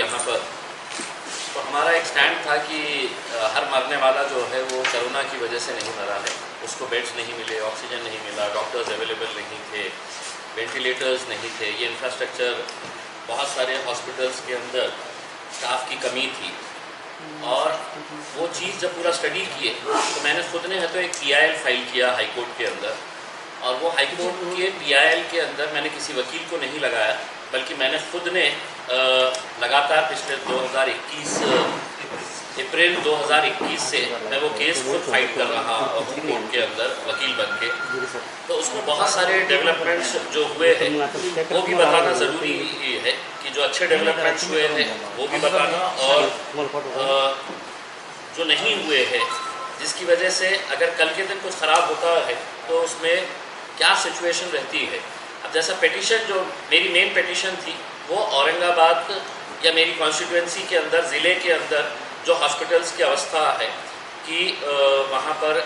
यहाँ पर, तो हमारा एक स्टैंड था कि हर मरने वाला जो है वो कोरोना की वजह से नहीं मरा है, उसको बेड्स नहीं मिले, ऑक्सीजन नहीं मिला, डॉक्टर्स अवेलेबल नहीं थे, वेंटिलेटर्स नहीं थे, ये इंफ्रास्ट्रक्चर बहुत सारे हॉस्पिटल्स के अंदर स्टाफ की कमी थी। और वो चीज़ जब पूरा स्टडी किए तो मैंने खुद ने है तो एक PIL फाइल किया हाई कोर्ट के अंदर, और वो हाई कोर्ट के PIL के अंदर मैंने किसी वकील को नहीं लगाया, बल्कि मैंने खुद ने लगातार पिछले 2021 अप्रैल 2021 से मैं वो केस खुद फाइट कर रहा हूँ कोर्ट के अंदर वकील बन के। तो उसमें बहुत सारे डेवलपमेंट्स जो हुए हैं वो भी बताना ज़रूरी है कि जो अच्छे डेवलपमेंट्स हुए हैं वो भी बताना, और जो नहीं हुए हैं जिसकी वजह से अगर कल के दिन कुछ ख़राब होता है तो उसमें क्या सिचुएशन रहती है। अब जैसा पिटीशन जो मेरी मेन पिटीशन थी वो औरंगाबाद या मेरी कॉन्स्टिट्यूएंसी के अंदर, ज़िले के अंदर जो हॉस्पिटल्स की अवस्था है कि वहाँ पर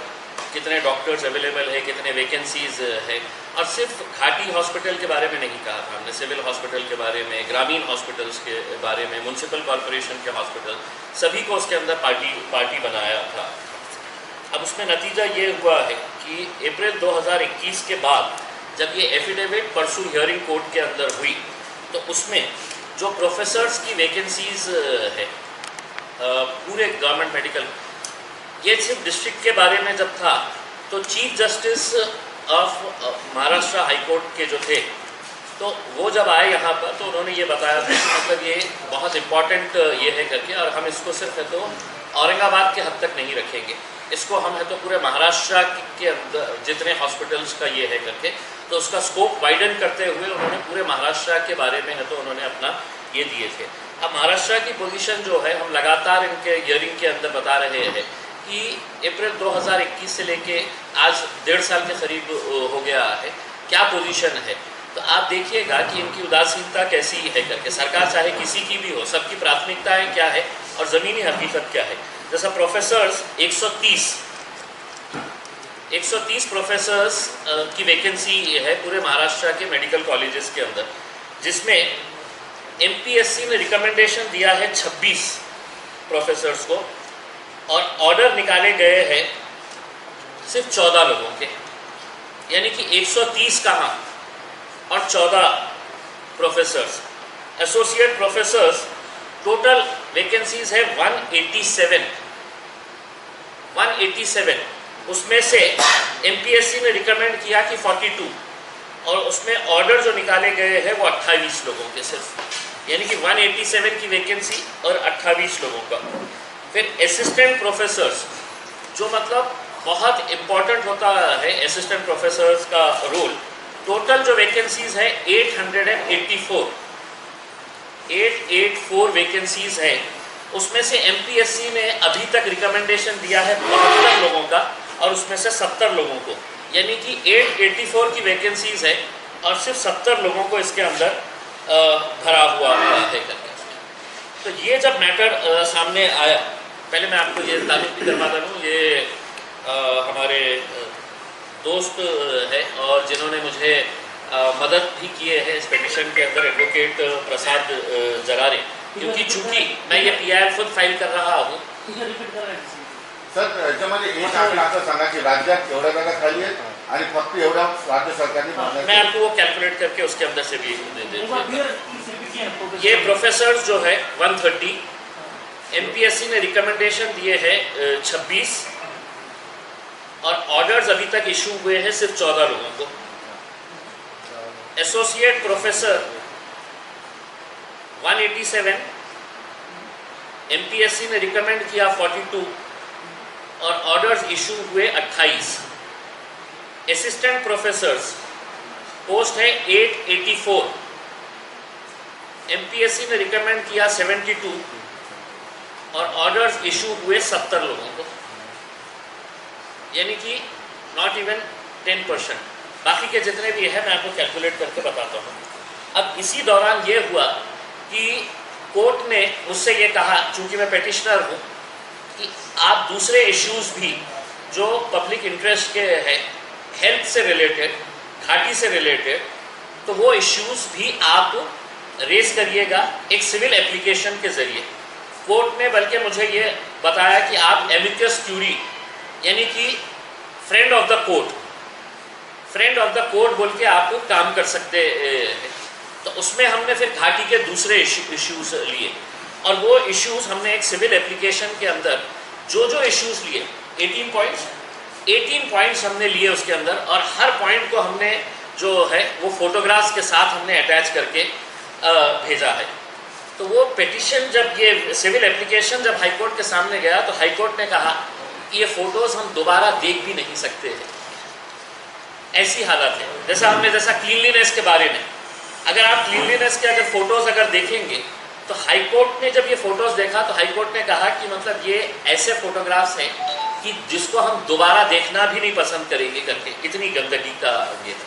कितने डॉक्टर्स अवेलेबल है, कितने वैकेंसीज़ है, और सिर्फ घाटी हॉस्पिटल के बारे में नहीं कहा था हमने, सिविल हॉस्पिटल के बारे में, ग्रामीण हॉस्पिटल्स के बारे में, म्यूनसिपल कॉरपोरेशन के हॉस्पिटल, सभी को उसके अंदर पार्टी बनाया था। अब उसमें नतीजा ये हुआ है कि अप्रैल 2021 के बाद जब ये एफिडेविट परसों हियरिंग कोर्ट के अंदर हुई तो उसमें जो प्रोफेसर्स की वैकेंसीज है पूरे गवर्नमेंट मेडिकल, ये सिर्फ डिस्ट्रिक्ट के बारे में जब था तो chief justice of Maharashtra high court के जो थे तो वो जब आए यहाँ पर तो उन्होंने ये बताया था कि मतलब ये बहुत इम्पॉर्टेंट ये है करके, और हम इसको सिर्फ है तो औरंगाबाद के हद तक नहीं रखेंगे, इसको हम है तो पूरे महाराष्ट्र के अंदर जितने हॉस्पिटल्स का ये है करके, तो उसका स्कोप वाइडन करते हुए उन्होंने पूरे महाराष्ट्र के बारे में है तो उन्होंने अपना ये दिए थे। अब महाराष्ट्र की पोजीशन जो है हम लगातार इनके हियरिंग के अंदर बता रहे हैं कि अप्रैल 2021 से लेके आज 1.5 साल के करीब हो गया है, क्या पोजीशन है। तो आप देखिएगा कि इनकी उदासीनता कैसी है करके, सरकार चाहे किसी की भी हो, सबकी प्राथमिकताएं क्या है और ज़मीनी हकीकत क्या है। जैसा प्रोफेसर्स 130 प्रोफेसर्स की वैकेंसी है पूरे महाराष्ट्र के मेडिकल कॉलेजेस के अंदर, जिसमें MPSC ने रिकमेंडेशन दिया है 26 प्रोफेसर्स को, और ऑर्डर निकाले गए हैं सिर्फ 14 लोगों के, यानी कि 130 कहाँ और 14 professors. Associate professors total vacancies है 187, उसमें से MPSC ने रिकमेंड किया कि 42, और उसमें ऑर्डर जो निकाले गए हैं वो 28 लोगों के सिर्फ, यानी कि 187 की वैकेंसी और 28 लोगों का। फिर असिस्टेंट प्रोफेसर्स जो मतलब बहुत इम्पॉर्टेंट होता है असिस्टेंट प्रोफेसर्स का रोल, टोटल जो वैकेंसीज है 884 वैकेंसीज है, उसमें से MPSC ने अभी तक रिकमेंडेशन दिया है 72 लोगों का और उसमें से 70 लोगों को, यानी कि 884 की वैकेंसीज है और सिर्फ 70 लोगों को इसके अंदर भरा हुआ है करके। तो ये जब मैटर सामने आया, पहले मैं आपको ये तारीफ भी करवाता हूँ, ये हमारे दोस्त है और जिन्होंने मुझे मदद भी किए हैं इस पिटीशन के अंदर, एडवोकेट प्रसाद जरारे, क्योंकि चूंकि मैं ये PIL खुद फाइल कर रहा हूँ। सर याच्यामध्ये एक आकडा असं सांगा की राज्यात एवढ्या जागा खाली आहेत आणि फक्त एवढ्या राज्य सरकारने, मैं आपको वो कैलकुलेट करके उसके अंदर से भी दे देता। ये प्रोफेसर्स जो है 130, MPSC ने रिकमेंडेशन दिए हैं 26, और ऑर्डर्स अभी तक इशू हुए हैं सिर्फ 14 लोगों को। एसोसिएट प्रोफेसर 187, MPSC ने रिकमेंड किया 42 और ऑर्डर्स इशू हुए 28। असिस्टेंट प्रोफेसर्स पोस्ट है 884, MPSC ने रिकमेंड किया 72 और ऑर्डर्स इशू हुए 70 लोगों को, यानी कि नॉट इवन 10%। बाकी के जितने भी है मैं आपको कैलकुलेट करके बताता हूँ। अब इसी दौरान ये हुआ कि कोर्ट ने मुझसे ये कहा, चूंकि मैं पेटिशनर हूँ, कि आप दूसरे इश्यूज भी जो पब्लिक इंटरेस्ट के हैं, हेल्थ से रिलेटेड, घाटी से रिलेटेड, तो वो इश्यूज भी आप रेज करिएगा एक सिविल एप्लीकेशन के ज़रिए। कोर्ट ने बल्कि मुझे ये बताया कि आप एमिकस क्यूरी यानी कि फ्रेंड ऑफ द कोर्ट बोल के आप काम कर सकते हैं। तो उसमें हमने फिर घाटी के दूसरे इश्यूज लिए और वो इश्यूज हमने एक सिविल एप्लीकेशन के अंदर जो इश्यूज लिए 18 पॉइंट्स हमने लिए उसके अंदर, और हर पॉइंट को हमने जो है वो फोटोग्राफ्स के साथ हमने अटैच करके भेजा है। तो वो पिटिशन जब ये सिविल एप्लीकेशन जब हाईकोर्ट के सामने गया तो हाईकोर्ट ने कहा कि ये फ़ोटोज़ हम दोबारा देख भी नहीं सकते हैं, ऐसी हालत है। जैसा क्लीनलीनेस के बारे में, अगर आप क्लीनलीनेस के अगर फ़ोटोज़ अगर देखेंगे तो हाईकोर्ट ने जब ये फ़ोटोज़ देखा तो हाईकोर्ट ने कहा कि मतलब ये ऐसे फ़ोटोग्राफ्स हैं कि जिसको हम दोबारा देखना भी नहीं पसंद करेंगे करके, इतनी गंदगी का ये था।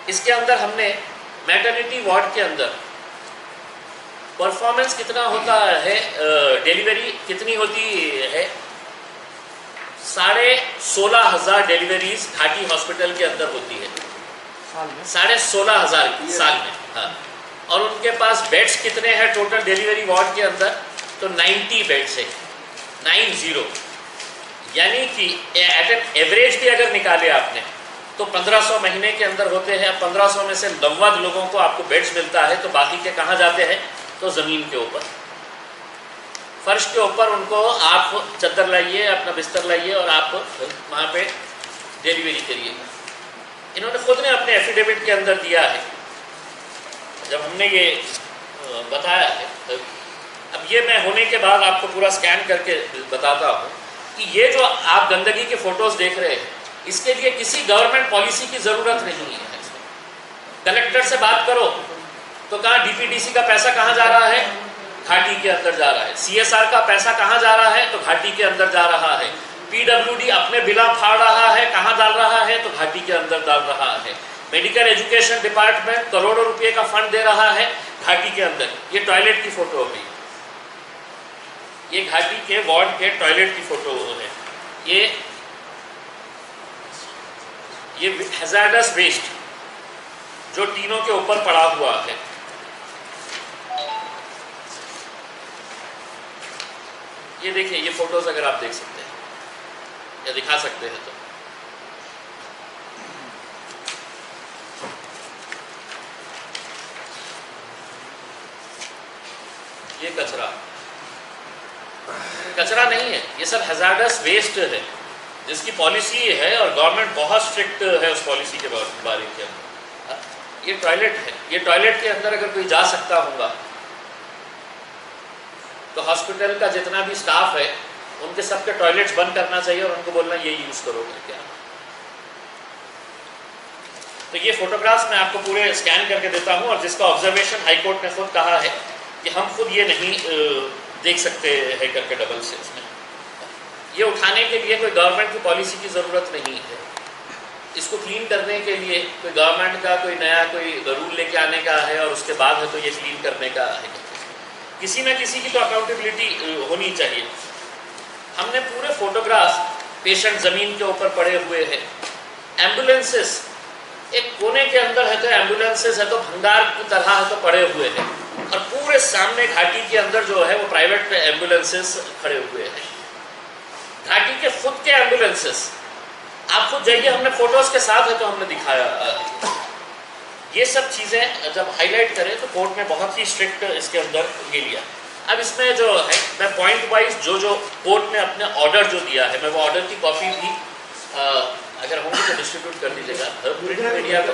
इसके अंदर हमने मैटरनिटी वार्ड के अंदर परफॉर्मेंस कितना होता है, डिलीवरी कितनी होती है, 16,500 डिलीवरीज घाटी हॉस्पिटल के अंदर होती है 16,500 साल में। हाँ, और उनके पास बेड्स कितने हैं टोटल डिलीवरी वार्ड के अंदर, तो 90 बेड्स है, 90, यानी कि एट एन एवरेज भी अगर निकाले आपने तो 1500 महीने के अंदर होते हैं। 1500 में से 90 लोगों को आपको बेड्स मिलता है, तो बाकी के कहाँ जाते हैं, तो ज़मीन के ऊपर, फर्श के ऊपर उनको आप चद्दर लाइए, अपना बिस्तर लाइए और आप वहाँ पे डिलीवरी करिएगा। इन्होंने खुद ने अपने एफिडेविट के अंदर दिया है जब हमने ये बताया है। अब ये मैं होने के बाद आपको पूरा स्कैन करके बताता हूँ कि ये जो आप गंदगी के फ़ोटोज़ देख रहे हैं, इसके लिए किसी गवर्नमेंट पॉलिसी की ज़रूरत नहीं है। कलेक्टर से बात करो तो कहाँ डीपीडीसी का पैसा कहाँ जा रहा है, घाटी के अंदर जा रहा है। सीएसआर का पैसा कहाँ जा रहा है, तो घाटी के अंदर जा रहा है। पीडब्ल्यूडी अपने बिला फाड़ रहा है, कहाँ डाल रहा है, तो घाटी के अंदर डाल रहा है। मेडिकल एजुकेशन डिपार्टमेंट करोड़ों रुपए का फंड दे रहा है घाटी के अंदर। ये टॉयलेट की फोटो हो गई, ये घाटी के वार्ड के टॉयलेट की फोटो है। ये हैजार्डस वेस्ट जो टीनों के ऊपर पड़ा हुआ है, ये देखिए, ये फोटोज अगर आप देख सकते हैं या दिखा सकते हैं तो ये कचरा नहीं है, ये सब हैजार्डस वेस्ट है जिसकी पॉलिसी है और गवर्नमेंट बहुत स्ट्रिक्ट है उस पॉलिसी के बारे के अंदर। ये टॉयलेट है, ये टॉयलेट के अंदर अगर कोई जा सकता होगा तो हॉस्पिटल का जितना भी स्टाफ है उनके सबके टॉयलेट्स बंद करना चाहिए और उनको बोलना ये यूज़ करोगे क्या। तो ये फोटोग्राफ्स मैं आपको पूरे स्कैन करके देता हूँ और जिसका ऑब्जर्वेशन हाईकोर्ट ने खुद कहा है कि हम खुद ये नहीं देख सकते हैं करके डबल से इसमें। ये उठाने के लिए कोई गवर्नमेंट की पॉलिसी की ज़रूरत नहीं है। इसको क्लीन करने के लिए कोई गवर्नमेंट का कोई नया कोई रूल लेके आने का है और उसके बाद है तो ये क्लीन करने का है। किसी न किसी की तो अकाउंटेबिलिटी होनी चाहिए। हमने पूरे फोटोग्राफ, पेशेंट ज़मीन के ऊपर पड़े हुए हैं, एम्बुलेंसेस एक कोने के अंदर है तो एम्बुलेंसेस है तो भंडार की तरह है तो पड़े हुए हैं, और पूरे सामने घाटी के अंदर जो है वो प्राइवेट एम्बुलेंसेस खड़े हुए हैं। घाटी के खुद के एम्बुलेंसेस आप खुद जाइए, हमने फोटोज़ के साथ है तो हमने दिखाया। ये सब चीज़ें जब हाईलाइट करें तो कोर्ट ने बहुत ही स्ट्रिक्ट इसके अंदर ये लिया। अब इसमें जो है मैं पॉइंट वाइज जो कोर्ट ने अपने ऑर्डर जो दिया है, मैं वो ऑर्डर की कॉपी भी अगर होंगी तो डिस्ट्रीब्यूट कर दीजिएगा मीडिया को।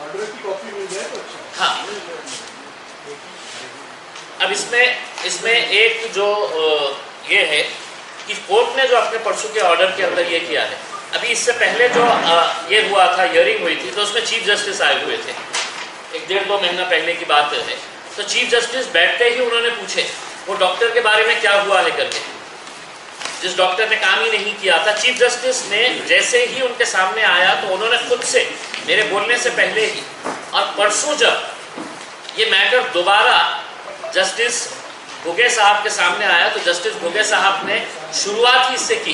ऑर्डर की कॉपी मिल जाए तो अच्छा। हाँ, अब इसमें एक जो ये है कि कोर्ट ने जो अपने परसों के ऑर्डर के अंदर ये किया है, अभी इससे पहले जो ये हुआ था, हियरिंग हुई थी, तो उसमें चीफ जस्टिस आए हुए थे, 1-1.5-2 महीना पहले की बात है। तो चीफ जस्टिस बैठते ही उन्होंने पूछे वो डॉक्टर के बारे में क्या हुआ है करके, जिस डॉक्टर ने काम ही नहीं किया था। चीफ जस्टिस ने जैसे ही उनके सामने आया तो उन्होंने खुद से मेरे बोलने से पहले ही, और परसों जब ये मैटर दोबारा जस्टिस घुगे साहब के सामने आया तो जस्टिस घुगे साहब ने शुरुआत ही इससे की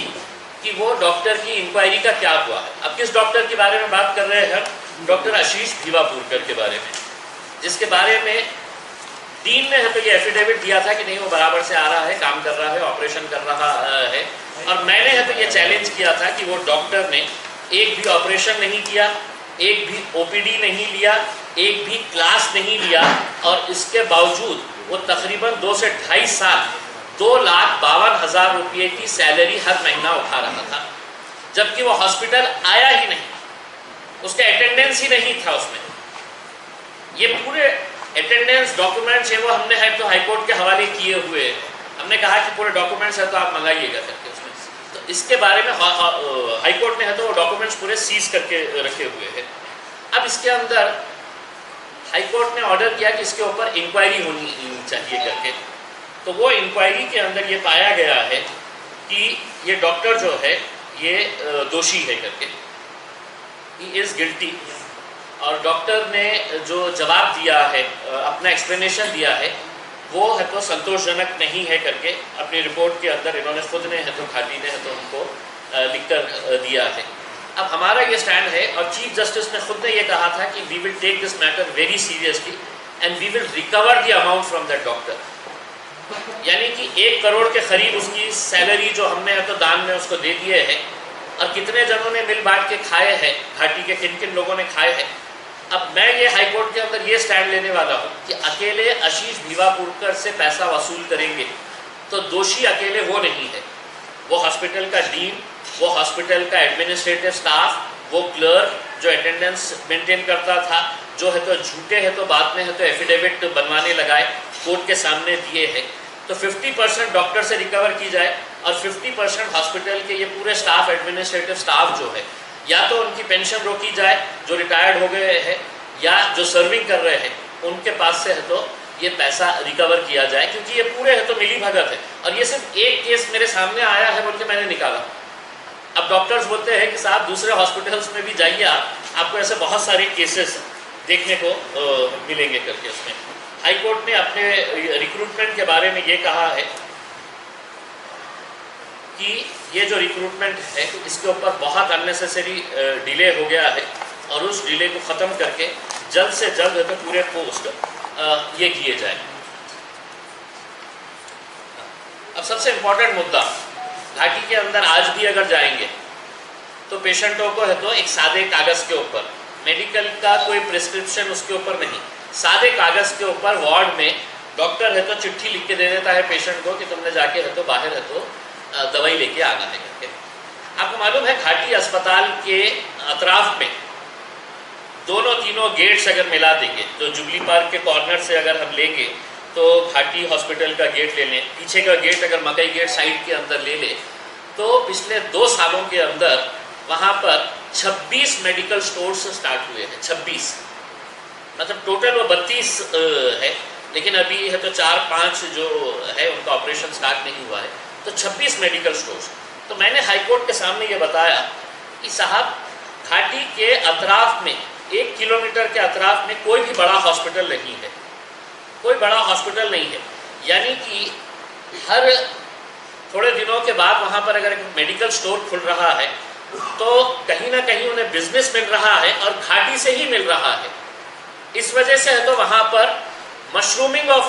कि वो डॉक्टर की इंक्वायरी का क्या हुआ है। अब किस डॉक्टर के बारे में बात कर रहे हैं, डॉक्टर आशीष भीवापुरकर के बारे में, जिसके बारे में डीन ने तो ये एफिडेविट दिया था कि नहीं वो बराबर से आ रहा है, काम कर रहा है, ऑपरेशन कर रहा है। और मैंने तो ये चैलेंज किया था कि वो डॉक्टर ने एक भी ऑपरेशन नहीं किया, एक भी ओपीडी नहीं लिया, एक भी क्लास नहीं लिया, और इसके बावजूद वो तकरीबन 2 से 2.5 साल 2,52,000 रुपये की सैलरी हर महीना उठा रहा था, जबकि वो हॉस्पिटल आया ही नहीं, उसका अटेंडेंस ही नहीं था उसमें। ये पूरे अटेंडेंस डॉक्यूमेंट्स है वो हमने है तो हाईकोर्ट के हवाले किए हुए हैं। हमने कहा कि पूरे डॉक्यूमेंट्स है तो आप मंगाइएगा करके उसमें, तो इसके बारे में हाईकोर्ट ने है तो वो डॉक्यूमेंट्स पूरे सीज करके रखे हुए हैं। अब इसके अंदर हाईकोर्ट ने ऑर्डर किया कि इसके ऊपर इंक्वायरी होनी चाहिए करके, तो वो इंक्वायरी के अंदर ये पाया गया है कि ये डॉक्टर जो है ये दोषी है करके, ही इज़ गिल्टी। और डॉक्टर ने जो जवाब दिया है, अपना एक्सप्लेनेशन दिया है, वो है तो संतोषजनक नहीं है करके अपनी रिपोर्ट के अंदर इन्होंने खुद ने है तो घाटी ने है तो उनको लिखकर दिया है। अब हमारा ये स्टैंड है, और चीफ जस्टिस ने खुद ने ये कहा था कि we will take this matter very seriously and we will recover the amount from that doctor. यानी कि 1 करोड़ के करीब उसकी सैलरी जो हमने है तो दान में उसको दे दिए है, और कितने जनों ने मिल बांट के खाए हैं, घाटी के किन किन लोगों ने खाए हैं। अब मैं ये हाईकोर्ट के अंदर ये स्टैंड लेने वाला हूँ कि अकेले आशीष भीवापुरकर से पैसा वसूल करेंगे तो दोषी अकेले वो नहीं है, वो हॉस्पिटल का डीन, वो हॉस्पिटल का एडमिनिस्ट्रेटिव स्टाफ, वो क्लर्क जो अटेंडेंस मेंटेन करता था, जो है तो झूठे है तो बाद में है तो एफिडेविट बनवाने लगाए, कोर्ट के सामने दिए हैं। तो 50% डॉक्टर से रिकवर की जाए और 50% हॉस्पिटल के ये पूरे स्टाफ, एडमिनिस्ट्रेटिव स्टाफ जो है, या तो उनकी पेंशन रोकी जाए जो रिटायर्ड हो गए हैं, या जो सर्विंग कर रहे हैं उनके पास से है तो ये पैसा रिकवर किया जाए, क्योंकि ये पूरे है तो मिली भगत है। और ये सिर्फ एक केस मेरे सामने आया है बोल के मैंने निकाला। अब डॉक्टर्स बोलते हैं कि साहब दूसरे हॉस्पिटल्स में भी जाइए, आपको ऐसे बहुत सारे केसेस देखने को मिलेंगे करके। उसमें हाईकोर्ट ने अपने रिक्रूटमेंट के बारे में ये कहा है कि ये जो रिक्रूटमेंट है इसके ऊपर बहुत अननेसेसरी डिले हो गया है, और उस डिले को ख़त्म करके जल्द से जल्द तो पूरे पोस्ट ये किए जाए। अब सबसे इम्पोर्टेंट मुद्दा, घाटी के अंदर आज भी अगर जाएंगे तो पेशेंटों को है तो एक सादे कागज़ के ऊपर, मेडिकल का कोई प्रिस्क्रिप्शन उसके ऊपर नहीं, सादे कागज़ के ऊपर वार्ड में डॉक्टर है तो चिट्ठी लिख के दे देता है पेशेंट को कि तुमने जाके है तो बाहर है तो दवाई लेके आना है करके। आपको मालूम है घाटी अस्पताल के अतराफ में दोनों तीनों गेट्स अगर मिला देंगे, तो जुबली पार्क के कॉर्नर से अगर हम लेंगे तो घाटी हॉस्पिटल का गेट ले लें, पीछे का गेट अगर मकई गेट साइड के अंदर ले लें, तो पिछले 2 सालों के अंदर वहाँ पर 26 मेडिकल स्टोर्स स्टार्ट हुए हैं। 26 मतलब टोटल वो 32 है, लेकिन अभी है तो 4-5 जो है उनका ऑपरेशन स्टार्ट नहीं हुआ है, तो 26 मेडिकल स्टोर्स। तो मैंने हाईकोर्ट के सामने ये बताया कि साहब घाटी के अतराफ में 1 किलोमीटर के अतराफ में कोई भी बड़ा हॉस्पिटल नहीं है, कोई बड़ा हॉस्पिटल नहीं है। यानी कि हर थोड़े दिनों के बाद वहाँ पर अगर एक मेडिकल स्टोर खुल रहा है तो कहीं ना कहीं उन्हें बिजनेस मिल रहा है, और घाटी से ही मिल रहा है। इस वजह से है तो वहाँ पर मशरूमिंग ऑफ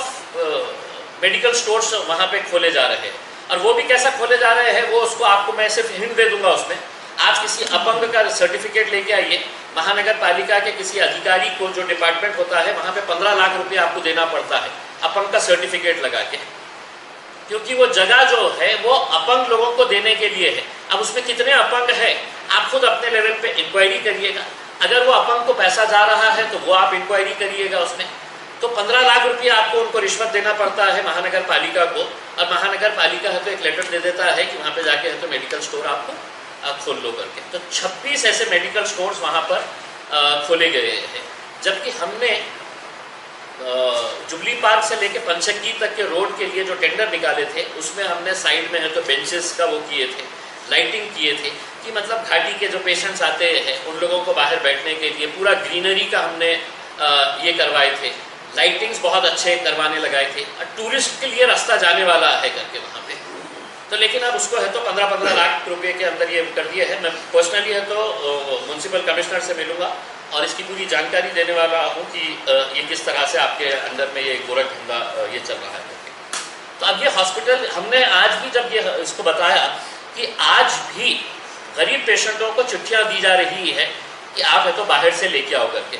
मेडिकल स्टोर्स वहाँ पे खोले जा रहे हैं। और वो भी कैसा खोले जा रहे हैं वो उसको आपको मैं सिर्फ हिंट दे दूंगा। उसमें आज किसी अपंग का सर्टिफिकेट लेके आइए, महानगर पालिका के किसी अधिकारी को जो डिपार्टमेंट होता है वहाँ पे 15 लाख रुपये आपको देना पड़ता है अपंग का सर्टिफिकेट लगा के, क्योंकि वो जगह जो है वो अपंग लोगों को देने के लिए है। अब उसमें कितने अपंग है आप खुद अपने लेवल पे इंक्वायरी करिएगा। अगर वो अपंग को पैसा जा रहा है तो वो आप इंक्वायरी करिएगा उसमें। तो 15 लाख रुपये आपको उनको रिश्वत देना पड़ता है महानगर पालिका को, और महानगर पालिका है तो एक लेटर दे देता है कि वहाँ पे जाके है तो मेडिकल स्टोर आपको खोल लो करके। तो 26 ऐसे मेडिकल स्टोर्स वहाँ पर खोले गए हैं, जबकि हमने जुबली पार्क से लेके पंचक्की तक के रोड के लिए जो टेंडर निकाले थे उसमें हमने साइड में है तो बेंचेस का वो किए थे, लाइटिंग किए थे, कि मतलब घाटी के जो पेशेंट्स आते हैं उन लोगों को बाहर बैठने के लिए पूरा ग्रीनरी का हमने ये करवाए थे, लाइटिंग्स बहुत अच्छे करवाने लगाए थे, और टूरिस्ट के लिए रास्ता जाने वाला है करके वहाँ पे। तो लेकिन अब उसको है तो 15-15 लाख रुपए के अंदर ये कर दिए है। मैं पर्सनली है तो म्यूनसिपल कमिश्नर से मिलूँगा और इसकी पूरी जानकारी देने वाला हूँ कि ये किस तरह से आपके अंदर में ये गोरख धंधा ये चल रहा है। तो अब ये हॉस्पिटल हमने आज भी जब ये इसको बताया कि आज भी गरीब पेशेंटों को चिट्ठियाँ दी जा रही है कि आप है तो बाहर से लेके आओ करके।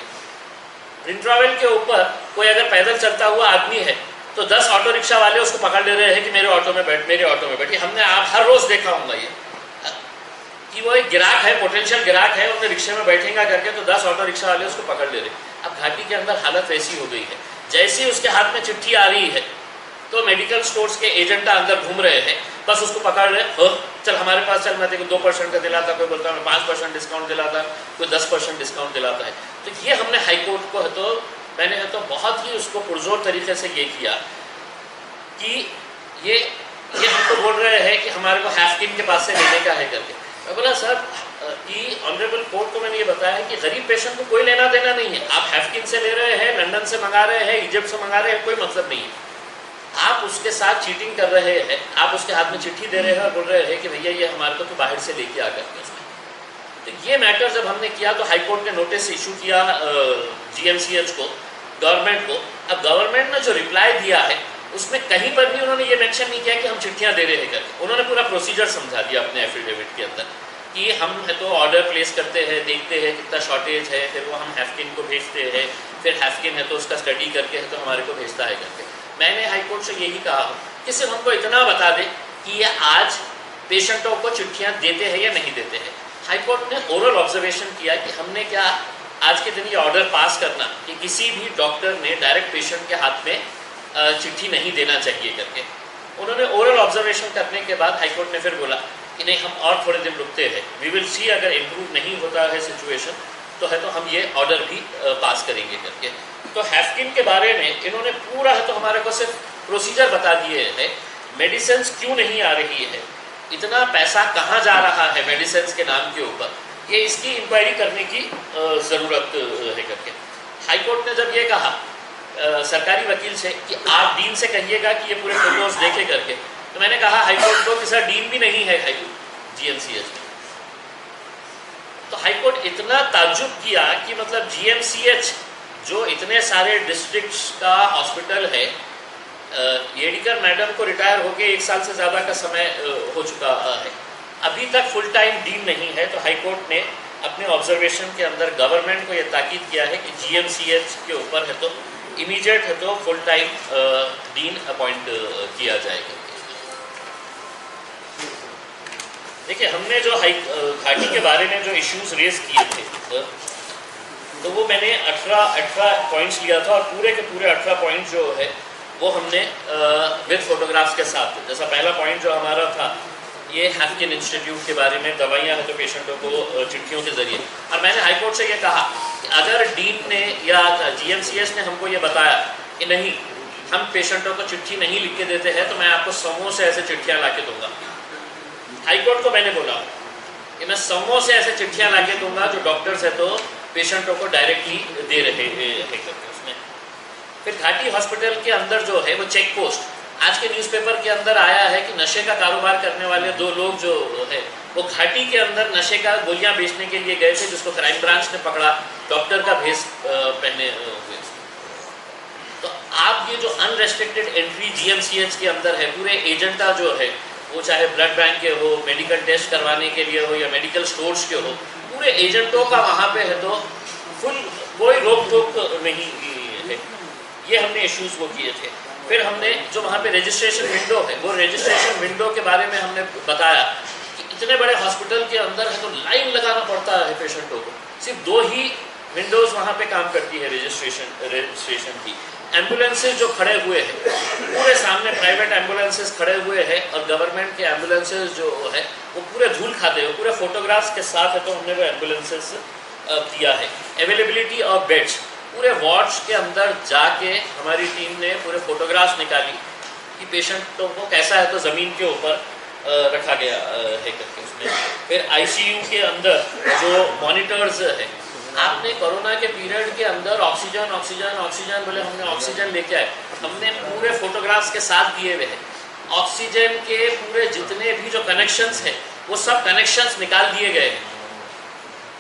प्रिंट ट्रैवल के ऊपर कोई अगर पैदल चलता हुआ आदमी है तो 10 ऑटो रिक्शा वाले उसको पकड़ ले रहे हैं कि मेरे ऑटो में बैठिए। हमने आप हर रोज़ देखा होगा ये कि वो एक गिराक है, पोटेंशियल गिराक है, उन्हें रिक्शे में बैठेगा करके तो 10 ऑटो रिक्शा वाले उसको पकड़ ले रहे। अब घाटी के अंदर हालत वैसी हो गई है, जैसे ही उसके हाथ में चिट्ठी आ रही है तो मेडिकल स्टोर्स के एजेंट अंदर घूम रहे हैं, बस उसको पकड़ रहे, हो चल हमारे पास चल, मैं तेरे को 2% का दिलाता, कोई बोलता मैं 5% डिस्काउंट दिलाता, कोई 10% डिस्काउंट दिलाता है। तो ये हमने हाई कोर्ट को है तो मैंने है तो बहुत ही उसको पुरजोर तरीके से ये किया कि ये हमको बोल रहे हैं कि हमारे को हैफकिन के पास से लेने का है करके। मैं बोला सर कि ऑनरेबल कोर्ट को मैंने ये बताया कि गरीब पेशेंट को कोई लेना देना नहीं है। आप हैफकिन से ले रहे हैं, लंदन से मंगा रहे हैं, इजिप्ट से मंगा रहे हैं, कोई मतलब नहीं है। आप उसके साथ चीटिंग कर रहे हैं, आप उसके हाथ में चिट्ठी दे रहे हैं और बोल रहे हैं कि भैया ये हमारे को तो बाहर से लेके आ करके उसमें। तो ये मैटर जब हमने किया तो हाई कोर्ट ने नोटिस इशू किया GMCH को, गवर्नमेंट को। अब गवर्नमेंट ने जो रिप्लाई दिया है उसमें कहीं पर भी उन्होंने ये मेंशन नहीं किया कि हम चिट्ठियाँ दे रहे हैं करके। उन्होंने पूरा प्रोसीजर समझा दिया अपने एफिडेविट के अंदर कि हम है तो ऑर्डर प्लेस करते हैं, देखते हैं कितना शॉर्टेज है, फिर वो हम हैफकिन को भेजते हैं, फिर हैफकिन है तो उसका स्टडी करके है तो हमारे को भेजता है करके। मैंने हाईकोर्ट से यही कहा कि सिर्फ हमको इतना बता दें कि ये आज पेशेंटों को चिट्ठियाँ देते हैं या नहीं देते हैं। हाईकोर्ट ने ओरल ऑब्जर्वेशन किया कि हमने क्या आज के दिन ये ऑर्डर पास करना कि किसी भी डॉक्टर ने डायरेक्ट पेशेंट के हाथ में चिट्ठी नहीं देना चाहिए करके। उन्होंने ओरल ऑब्जर्वेशन करने के बाद हाईकोर्ट ने फिर बोला कि नहीं हम और थोड़े दिन रुकते हैं, वी विल सी, अगर इम्प्रूव नहीं होता है सिचुएशन तो है तो हम ये ऑर्डर भी पास करेंगे करके। तो हैफकिन के बारे में इन्होंने पूरा है तो हमारे को सिर्फ प्रोसीजर बता दिए हैं, मेडिसिन क्यों नहीं आ रही है, इतना पैसा कहाँ जा रहा है मेडिसिन के नाम के ऊपर, ये इसकी इंक्वायरी करने की ज़रूरत है करके। हाईकोर्ट ने जब ये कहा सरकारी वकील से कि आप डीन से कहिएगा कि ये पूरे फोटोज देखे करके, तो मैंने कहा हाईकोर्ट को कि सर डीन भी नहीं है GMCH में। तो हाईकोर्ट इतना ताज्जुब किया कि मतलब GMCH जो इतने सारे डिस्ट्रिक्ट्स का हॉस्पिटल है, येडिकर मैडम को रिटायर होके 1 साल से ज़्यादा का समय हो चुका है, अभी तक फुल टाइम डीन नहीं है। तो हाईकोर्ट ने अपने ऑब्जर्वेशन के अंदर गवर्नमेंट को ये ताकीद किया है कि GMCH के ऊपर है तो इमीडिएट है तो फुल टाइम डीन अपॉइंट किया जाएगा। देखिए हमने जो घाटी के बारे में जो इश्यूज रेज किए थे तो वो मैंने 18 पॉइंट्स लिया था और पूरे के पूरे 18 पॉइंट जो है वो हमने विद फोटोग्राफ्स के साथ, जैसा पहला पॉइंट जो हमारा था ये हैफकिन इंस्टीट्यूट के बारे में दवाइयाँ हैं तो पेशेंटों को चिट्ठियों के ज़रिए। और मैंने हाईकोर्ट से ये कहा कि अगर डीन ने या GMCH ने हमको ये बताया कि नहीं हम पेशेंटों को चिट्ठी नहीं लिख के देते हैं तो मैं आपको समूह से ऐसे चिट्ठियाँ ला के दूँगा। हाईकोर्ट को मैंने बोला कि मैं समूह से ऐसे चिट्ठियाँ ला के दूँगा जो डॉक्टर्स है तो पेशेंटों को डायरेक्टली दे रहे हैं करके उसमें। फिर घाटी हॉस्पिटल के अंदर जो है वो चेक पोस्ट, आज के न्यूज़पेपर के अंदर आया है कि नशे का कारोबार करने वाले 2 लोग जो है वो घाटी के अंदर नशे का गोलियां बेचने के लिए गए थे, जिसको क्राइम ब्रांच ने पकड़ा डॉक्टर का भेष पहने हुए। तो आप ये जो अनरेस्ट्रिक्टेड एंट्री GMCH के अंदर है, पूरे एजेंटा जो है वो चाहे ब्लड बैंक के हो, मेडिकल टेस्ट करवाने के लिए हो या मेडिकल स्टोर्स के हो, पूरे एजेंटों का वहाँ पे है तो फुल कोई रोक टोक नहीं है। ये हमने इश्यूज़ वो किए थे। फिर हमने जो वहाँ पे रजिस्ट्रेशन विंडो है वो रजिस्ट्रेशन विंडो के बारे में हमने बताया कि इतने बड़े हॉस्पिटल के अंदर है तो लाइन लगाना पड़ता है पेशेंटों को, सिर्फ 2 ही विंडोज़ वहाँ पे काम करती है रजिस्ट्रेशन की। एम्बुलेंसेज जो खड़े हुए हैं पूरे सामने प्राइवेट एम्बुलेंसेज खड़े हुए हैं और गवर्नमेंट के एम्बुलेंसेज जो है वो पूरे धूल खाते हुए पूरे फोटोग्राफ्स के साथ है तो हमने वो एम्बुलेंसेज किया है। अवेलेबिलिटी ऑफ बेड्स, पूरे वार्ड्स के अंदर जाके हमारी टीम ने पूरे फोटोग्राफ्स निकाली कि पेशेंटों को कैसा है तो ज़मीन के ऊपर रखा गया है करके उसमें। फिर ICU के अंदर जो मॉनिटर्स है, आपने कोरोना के पीरियड के अंदर ऑक्सीजन बोले हमने ऑक्सीजन लेके आए, हमने पूरे फोटोग्राफ्स के साथ दिए हुए हैं। ऑक्सीजन के पूरे जितने भी जो कनेक्शंस हैं वो सब कनेक्शंस निकाल दिए गए हैं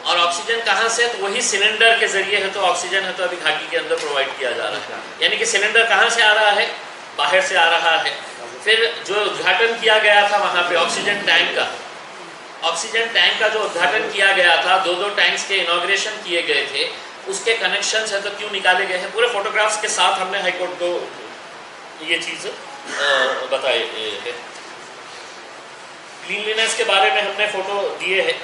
और ऑक्सीजन कहाँ से है, तो वही सिलेंडर के जरिए है, तो ऑक्सीजन है तो अभी घाटी के अंदर प्रोवाइड किया जा रहा है। यानी कि सिलेंडर कहाँ से आ रहा है, बाहर से आ रहा है। फिर जो उद्घाटन किया गया था वहाँ पे ऑक्सीजन टैंक का जो उद्घाटन किया गया था, 2-2 टैंक्स के इनॉग्रेशन किए गए थे, उसके कनेक्शंस है तो क्यों निकाले गए हैं, पूरे फोटोग्राफ्स के साथ हमने हाईकोर्ट को ये चीज़ बताए है। क्लीनलीनेस के बारे में हमने फोटो दिए हैं।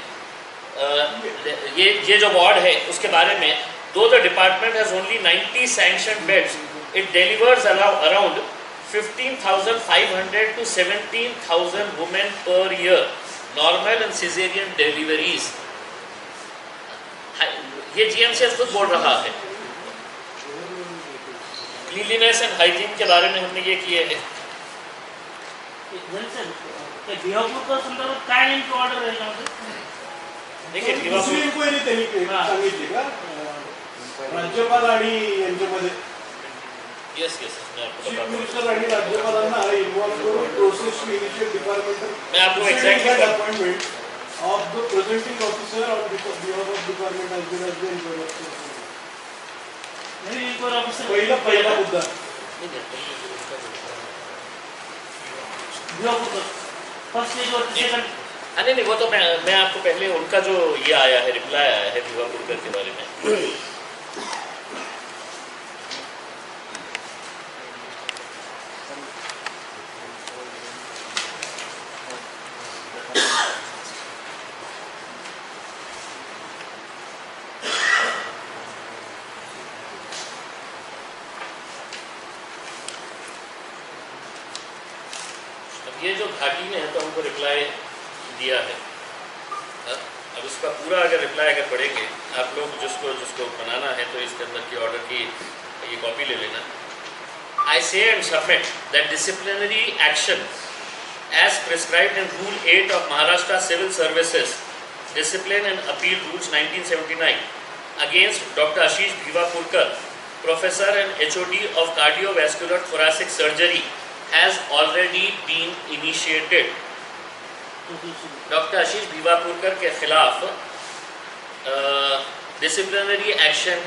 ये जो वार्ड है उसके बारे में, दो the department has only 90 sanction beds, it delivers around 15,500 to 17,000 women per year, normal and caesarean deliveries. ये जीएमसीएच खुद बोल रहा है। क्लीनलीनेस एंड हाइजीन के बारे में हमने ये किए हैं। देखिए दुसरी इन्क्वायरी त्यांनी सांगितली का राज्यपाल आणि यांच्यामध्ये यस चीफ मिनिस्टर आणि राज्यपालांना इन्व्हॉल्व करून प्रोसेस टू इनिशिएट डिपार्टमेंटल मैं आपको exactly appointment of the presenting officer on behalf of department as well as the inquiry officer. पहिला मुद्दा नहीं, वो तो मैं आपको पहले उनका जो ये आया है, रिप्लाई आया है भिवापुरकर के बारे में। ये जो घाटी ने है तो हमको रिप्लाई दिया है। अब उसका पूरा अगर रिप्लाई अगर पढ़ेंगे आप लोग, जिसको बनाना है तो इसके अंदर की ऑर्डर की ये कॉपी ले लेना। I say and submit that disciplinary action as prescribed in rule 8 of Maharashtra civil services discipline and appeal rules 1979 against doctor Ashish Bhivapurkar, professor and HOD of cardiovascular thoracic surgery has already been initiated। Doctor Ashish Bhivapurkar के खिलाफ disciplinary action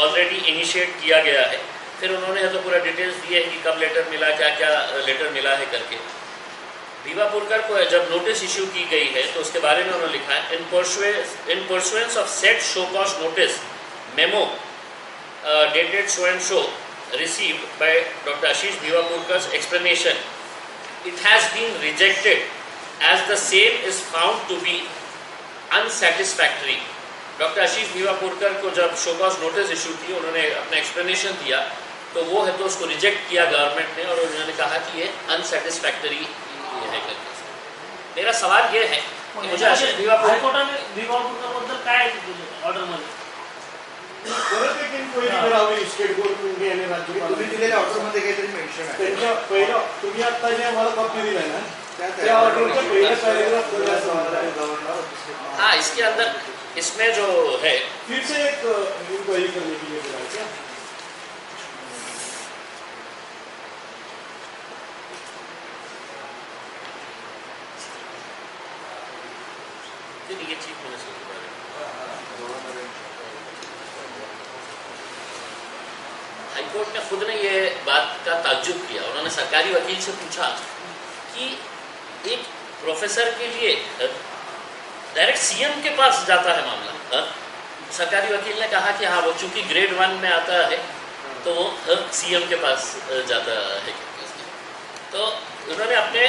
already initiate किया गया है। फिर उन्होंने तो पूरा details दिए है कि कब लेटर मिला, क्या क्या लेटर मिला है करके। भिवापुरकर को जब नोटिस इशू की गई है तो उसके बारे में उन्होंने लिखा है, इन pursuance of set show cause notice memo dated so and show received by Dr. Ashish Bhivapurkar's explanation, it has been rejected as the same is found to be unsatisfactory। Doctor Ashish Bhivapurkar को जब शो कॉज नोटिस इशू की, उन्होंने अपना explanation दिया तो वो है तो उसको रिजेक्ट किया गवर्नमेंट ने और उन्होंने कहा कि ये अनसेटिस्फैक्टरी है करके। मेरा सवाल ये है कि मुझे आशीष भिवापुरकर काय ऑर्डर मध्ये परत एक इन्क्वायरी करावी स्टेट गव्हर्नमेंटने आणि राज्यपाल तुम्ही दिलेल्या ऑर्डरमध्ये काहीतरी मेन्शन आहे त्यांच्या पहिला तुम्ही आता जे आम्हाला कॉपी दिलाय ना त्या ऑर्डरच्या पहिल्या पॅराग्राफ हाँ इसके अंदर इसमें जो है फिर से एक इंक्वायरी करने के लिए बोला है क्या? ये चीफ मिनिस्टर के बारे में हाईकोर्ट ने खुद ने ये बात का ताज्जुब किया। उन्होंने सरकारी वकील से पूछा कि एक प्रोफेसर के लिए डायरेक्ट सीएम के पास जाता है मामला। सरकारी वकील ने कहा कि हाँ वो चूंकि ग्रेड 1 में आता है तो वो सीएम के पास जाता है। तो उन्होंने अपने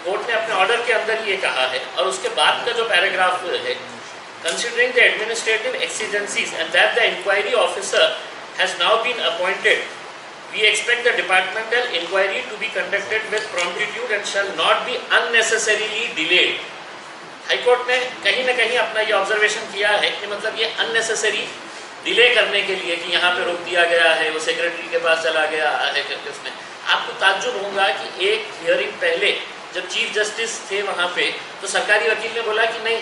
कोर्ट ने अपने ऑर्डर के अंदर ये कहा है और उसके बाद का जो पैराग्राफ है, considering the administrative exigencies and that the inquiry officer has now been appointed, we expect the departmental inquiry to be conducted with promptitude and shall not be unnecessarily delayed। High court ने कहीं ना कहीं अपना ये observation किया है कि मतलब ये अननेसेसरी डिले करने के लिए कि यहाँ पे रोक दिया गया है, वो सेक्रेटरी के पास चला गया है करके। उसमें आपको ताज्जुब होगा कि एक हियरिंग पहले जब चीफ जस्टिस थे वहाँ पे तो सरकारी वकील ने बोला कि नहीं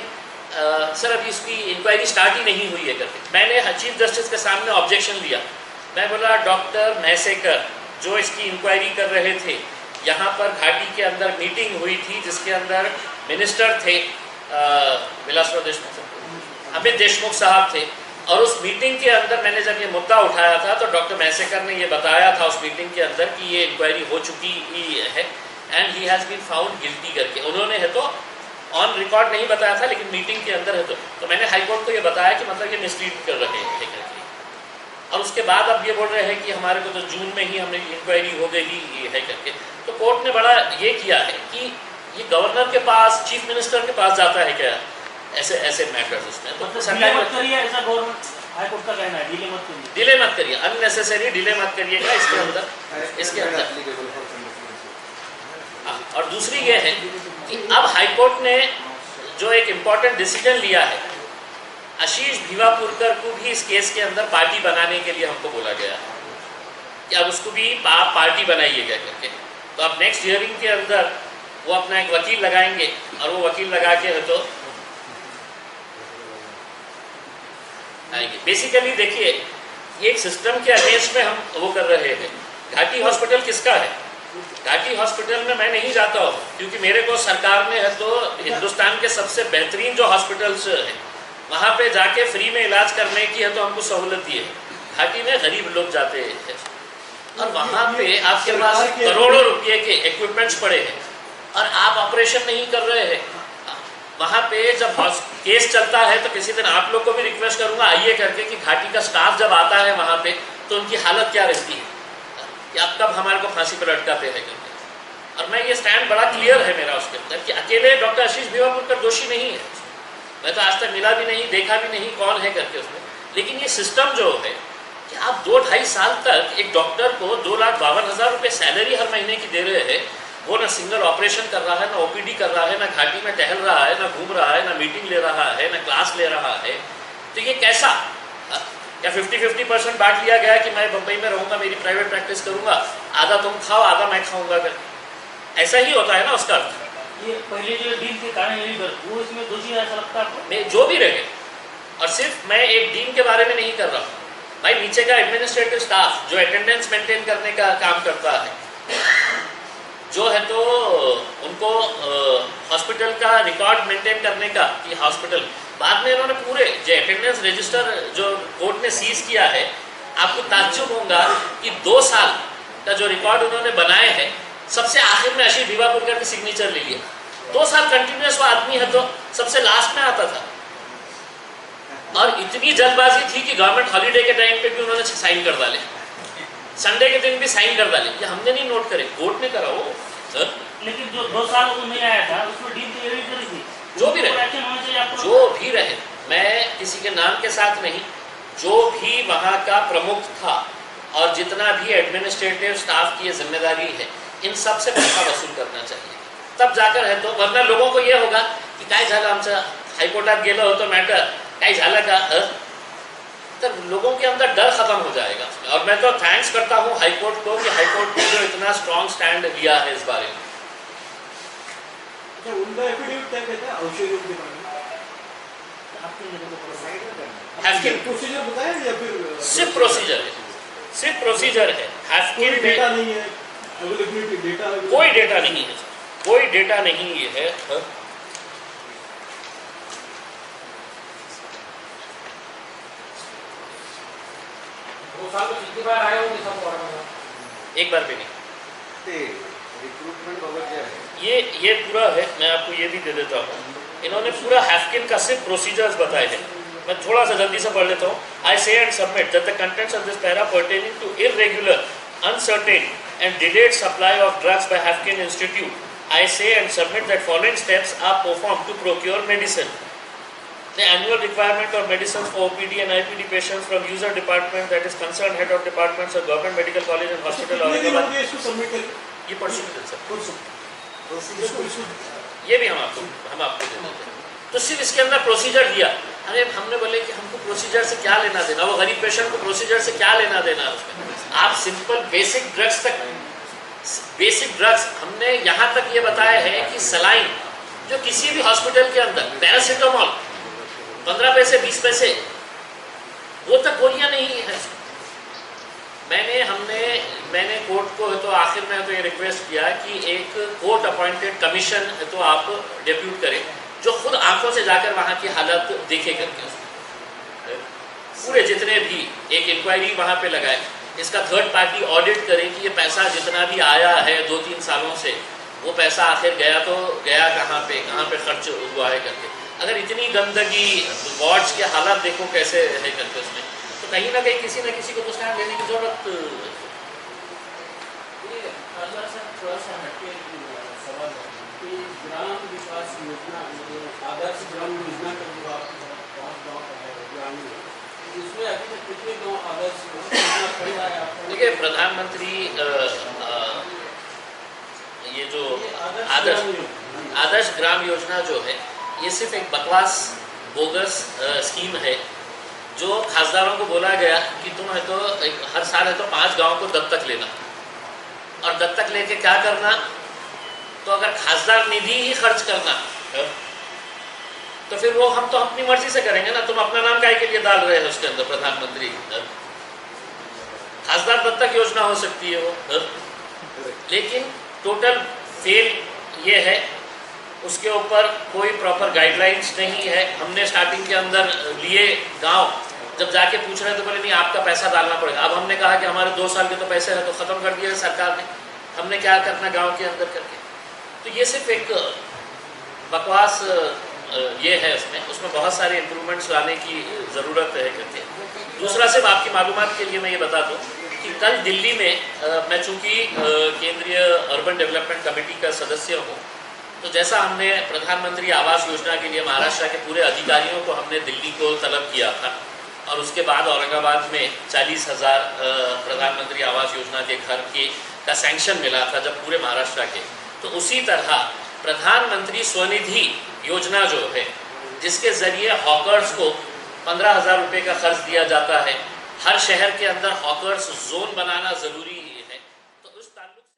सर अभी इसकी इंक्वायरी स्टार्ट ही नहीं हुई है करके। मैंने चीफ जस्टिस के सामने ऑब्जेक्शन दिया। मैं बोला डॉक्टर महसेकर जो इसकी इंक्वायरी कर रहे थे, यहाँ पर घाटी के अंदर मीटिंग हुई थी जिसके अंदर मिनिस्टर थे विलासराव देशमुख, अमित देशमुख साहब थे, और उस मीटिंग के अंदर मैंने जब ये मुद्दा उठाया था तो डॉक्टर मैसेकर ने ये बताया था उस मीटिंग के अंदर कि ये इंक्वायरी हो चुकी है and he has been found guilty करके। उन्होंने है तो ऑन रिकॉर्ड नहीं बताया था, लेकिन मीटिंग के अंदर है तो मैंने हाईकोर्ट को ये बताया कि मतलब ये मिसलीड कर रहे हैं करके। और उसके बाद अब ये बोल रहे हैं कि हमारे को तो जून में ही हमने इंक्वायरी हो गई है करके। तो कोर्ट ने बड़ा ये किया है कि ये गवर्नर के पास, चीफ मिनिस्टर के पास जाता है क्या ऐसे मैटर्स उसमें। तो डिले मत करिए, ऐसा गवर्नमेंट हाईकोर्ट का कहना है, डिले मत करिए, डिले मत करिए, अननेसेसरी डिले मत करिएगा इसके अंदर। और दूसरी ये है कि अब हाईकोर्ट ने जो एक इम्पॉर्टेंट डिसीजन लिया है, आशीष भिवापुरकर को भी इस केस के अंदर पार्टी बनाने के लिए हमको बोला गया है कि अब उसको भी आप पार्टी बनाइएगा करके। तो अब नेक्स्ट हियरिंग के अंदर वो अपना एक वकील लगाएंगे, और वो वकील लगा के है तो आएंगे। बेसिकली देखिए, ये एक सिस्टम के अगेंस्ट में हम वो कर रहे हैं। घाटी हॉस्पिटल किसका है? घाटी हॉस्पिटल में मैं नहीं जाता हूँ, क्योंकि मेरे को सरकार ने है तो हिंदुस्तान के सबसे बेहतरीन जो हॉस्पिटल्स हैं वहाँ पे जाके फ्री में इलाज करने की है तो हमको सहूलत दी है। घाटी में गरीब लोग जाते हैं और वहाँ पे आपके पास करोड़ों रुपये के इक्विपमेंट्स पड़े हैं और आप ऑपरेशन नहीं कर रहे हैं। वहाँ पे जब केस चलता है तो किसी दिन आप लोग को भी रिक्वेस्ट करूँगा आइए करके कि घाटी का स्टाफ जब आता है वहाँ पे तो उनकी हालत क्या रहती है कि आप कब हमारे को फांसी पर लटकाते हैं करके। और मैं ये स्टैंड बड़ा क्लियर है मेरा उसके अंदर कि अकेले डॉक्टर आशीष भिवापुरकर दोषी नहीं है। मैं तो आज तक मिला भी नहीं, देखा भी नहीं कौन है करके उसमें। लेकिन ये सिस्टम जो है कि आप 2-2.5 साल तक एक डॉक्टर को 2,52,000 रुपये सैलरी हर महीने की दे रहे हैं, वो ना सिंगल ऑपरेशन कर रहा है, ना ओपीडी कर रहा है, ना घाटी में टहल रहा है, ना घूम रहा है, ना मीटिंग ले रहा है, ना क्लास ले रहा है। तो ये कैसा? क्या 50-50% बांट लिया गया कि मैं बम्बई में रहूँगा, मेरी प्राइवेट प्रैक्टिस करूँगा, आधा तुम खाओ आधा मैं खाऊँगा कर? ऐसा ही होता है ना उसका अर्थ। ये पहले जो डीन के कारण वो इसमें दोषी है ऐसा लगता है आपको? मैं जो भी रहे, और सिर्फ मैं एक डीन के बारे में नहीं कर रहा हूँ भाई, नीचे का एडमिनिस्ट्रेटिव स्टाफ जो अटेंडेंस मेंटेन करने का काम करता है, जो है तो उनको हॉस्पिटल का रिकॉर्ड मेंटेन करने का कि हॉस्पिटल बाद में इन्होंने पूरे जो अटेंडेंस रजिस्टर जो कोर्ट ने सीज किया है, आपको ताज्जुब होगा कि 2 साल का जो रिकॉर्ड उन्होंने बनाए हैं सबसे आखिर में आशीष भिवापुरकर की सिग्नेचर ले लिया। 2 साल कंटिन्यूस वो आदमी है तो सबसे लास्ट में आता था। और इतनी जल्दबाजी थी कि गवर्नमेंट हॉलीडे के टाइम पे भी उन्होंने साइन कर डाले, संडे के दिन भी साइन कर डाले। ये हमने नहीं नोट करे, कोर्ट ने करा वो सर। लेकिन जो 2 साल वो नहीं आया था उसमें डीन तो यही करी थी। जो भी रहे, जो भी रहे, मैं किसी के नाम के साथ नहीं, जो भी वहाँ का प्रमुख था और जितना भी एडमिनिस्ट्रेटिव स्टाफ की ये जिम्मेदारी है, इन सब से पैसा वसूल करना चाहिए, तब जाकर है तो। वरना लोगों को ये होगा कि काय झालं आमचं हाईकोर्टात गेलं होतं मॅटर, काय झालं का, तब लोगों के अंदर डर खत्म हो जाएगा। और मैं तो थैंक्स करता हूँ हाईकोर्ट को कि हाईकोर्ट ने जो इतना स्ट्रॉन्ग स्टैंड लिया है इस बारे में। उनका एफिडेविट क्या कहता है औषधियों के बारे में? प्रोसीजर बताया या फिर सिर्फ प्रोसीजर है, सिर्फ प्रोसीजर है। कोई डेटा नहीं है, अवेलेबिलिटी डेटा कोई डेटा नहीं है, कोई डेटा नहीं है। एक बार भी नहीं। रिक्रूटमेंट वगैरह है ये पूरा है, मैं आपको ये भी दे देता हूँ। इन्होंने पूरा हैफकिन का सिर्फ प्रोसीजर्स बताए हैं, मैं थोड़ा सा जल्दी से पढ़ लेता हूँ। I say and submit that the contents of this para pertaining to irregular, uncertain and delayed supply of drugs by Hafkin Institute, I say and submit that following steps are performed to procure medicine. The annual requirement of medicines for OPD and IPD patients from user department that is concerned head of departments of government medical college and hospital Aurangabad. ये पढ़ सकते हैं sir, ये भी हम आपको दे देते हैं। तो सिर्फ इसके अंदर प्रोसीजर दिया। अरे हमने बोले कि हमको प्रोसीजर से क्या लेना देना, वो गरीब पेशेंट को प्रोसीजर से क्या लेना देना उसमें। आप सिंपल बेसिक ड्रग्स तक, बेसिक ड्रग्स हमने यहाँ तक ये बताया है कि सलाइन जो किसी भी हॉस्पिटल के अंदर पैरासीटामॉल 15 पैसे 20 पैसे वो तक गोलियाँ नहीं है। मैंने कोर्ट को तो आखिर में तो ये रिक्वेस्ट किया कि एक कोर्ट अपॉइंटेड कमीशन तो आप डेप्यूट करें जो खुद आंखों से जाकर वहाँ की हालत देखे करके। पूरे जितने भी एक इंक्वायरी वहाँ पे लगाए, इसका थर्ड पार्टी ऑडिट करे कि ये पैसा जितना भी आया है 2-3 सालों से, वो पैसा आखिर गया तो गया कहाँ पे खर्च हुआ है करके। अगर इतनी गंदगी, वार्ड्स के हालात देखो कैसे है करके उसमें, तो कहीं ना कहीं किसी न किसी को तो स्टैंड लेने की जरूरत। थोड़ा सा हटके सवाल है कि ग्राम विकास योजना, आदर्श ग्राम योजना का जो आप 5 गाँव का है ग्रामीण, इसमें अभी तक कितने गाँव आदर्श योजना खड़ा है? देखिए, प्रधानमंत्री ये जो आदर्श ग्राम योजना जो है, ये सिर्फ एक बकवास बोगस स्कीम है जो खासदारों को बोला गया कि तुम है तो हर साल है तो 5 गाँव को दत्तक लेना, और दत्तक लेके क्या करना, तो अगर खासदार निधि ही खर्च करना तो फिर वो हम तो अपनी मर्जी से करेंगे ना। तुम अपना नाम काहे के लिए डाल रहे हो उसके अंदर प्रधानमंत्री? खासदार दत्तक योजना हो सकती है वो, लेकिन टोटल फेल ये है, उसके ऊपर कोई प्रॉपर गाइडलाइंस नहीं है। हमने स्टार्टिंग के अंदर लिए गांव, जब जाके पूछ रहे हैं तो बोले नहीं आपका पैसा डालना पड़ेगा। अब हमने कहा कि हमारे 2 साल के तो पैसे हैं, तो ख़त्म कर दिया है सरकार ने, हमने क्या करना गांव के अंदर करके। तो ये सिर्फ एक बकवास ये है, उसमें बहुत सारे इम्प्रूवमेंट्स लाने की ज़रूरत है करके। दूसरा सिर्फ आपकी मालूमात के लिए मैं ये बता दूँ कि कल दिल्ली में मैं चूँकि केंद्रीय अर्बन डेवलपमेंट कमेटी का सदस्य हूँ, तो जैसा हमने प्रधानमंत्री आवास योजना के लिए महाराष्ट्र के पूरे अधिकारियों को हमने दिल्ली को तलब किया था, और उसके बाद औरंगाबाद में 40,000 प्रधानमंत्री आवास योजना के घर का सैंक्शन मिला था जब पूरे महाराष्ट्र के, तो उसी तरह प्रधानमंत्री स्वनिधि योजना जो है, जिसके ज़रिए हॉकर्स को 15,000 रुपये का खर्च दिया जाता है, हर शहर के अंदर हॉकर्स जोन बनाना ज़रूरी